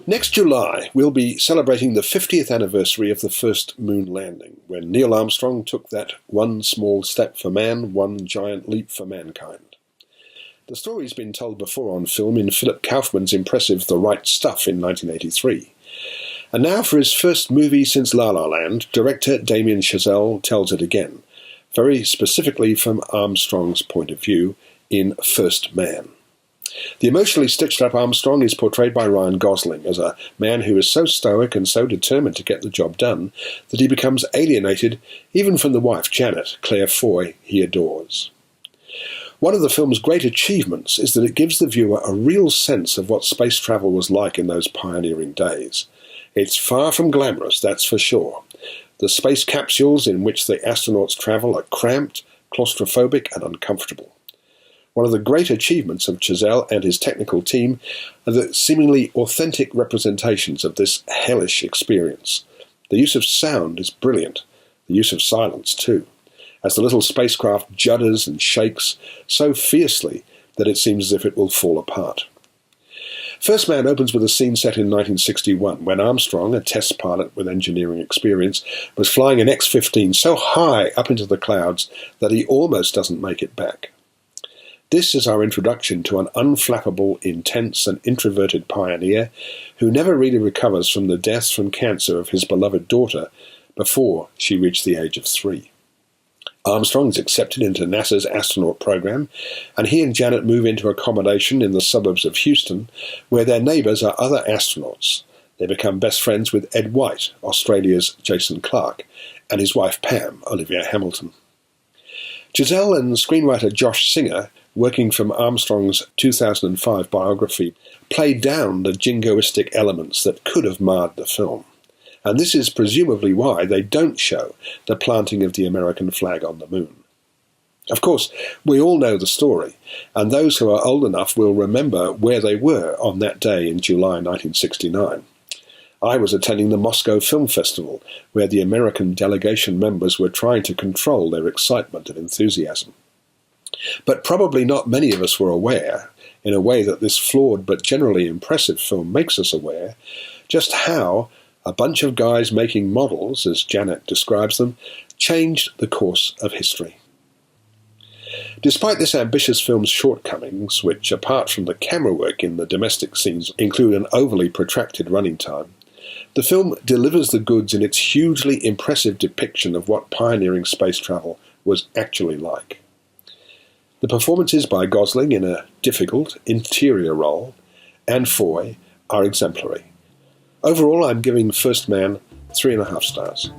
Next July, we'll be celebrating the 50th anniversary of the first moon landing, when Neil Armstrong took that one small step for man, one giant leap for mankind. The story's been told before on film in Philip Kaufman's impressive The Right Stuff in 1983. And now for his first movie since La La Land, director Damien Chazelle tells it again, very specifically from Armstrong's point of view, in First Man. The emotionally stitched-up Armstrong is portrayed by Ryan Gosling as a man who is so stoic and so determined to get the job done that he becomes alienated even from the wife, Janet, Claire Foy, he adores. One of the film's great achievements is that it gives the viewer a real sense of what space travel was like in those pioneering days. It's far from glamorous, that's for sure. The space capsules in which the astronauts travel are cramped, claustrophobic and uncomfortable. One of the great achievements of Chazelle and his technical team are the seemingly authentic representations of this hellish experience. The use of sound is brilliant, the use of silence too, as the little spacecraft judders and shakes so fiercely that it seems as if it will fall apart. First Man opens with a scene set in 1961, when Armstrong, a test pilot with engineering experience, was flying an X-15 so high up into the clouds that he almost doesn't make it back. This is our introduction to an unflappable, intense and introverted pioneer who never really recovers from the death from cancer of his beloved daughter before she reached the age of 3. Armstrong is accepted into NASA's astronaut program, and he and Janet move into accommodation in the suburbs of Houston, where their neighbours are other astronauts. They become best friends with Ed White, Australia's Jason Clarke, and his wife Pam, Olivia Hamilton. Chazelle and screenwriter Josh Singer, working from Armstrong's 2005 biography, played down the jingoistic elements that could have marred the film. And this is presumably why they don't show the planting of the American flag on the moon. Of course, we all know the story, and those who are old enough will remember where they were on that day in July 1969. I was attending the Moscow Film Festival, where the American delegation members were trying to control their excitement and enthusiasm. But probably not many of us were aware, in a way that this flawed but generally impressive film makes us aware, just how a bunch of guys making models, as Janet describes them, changed the course of history. Despite this ambitious film's shortcomings, which, apart from the camera work in the domestic scenes, include an overly protracted running time, the film delivers the goods in its hugely impressive depiction of what pioneering space travel was actually like. The performances by Gosling in a difficult interior role and Foy are exemplary. Overall, I'm giving First Man 3.5 stars.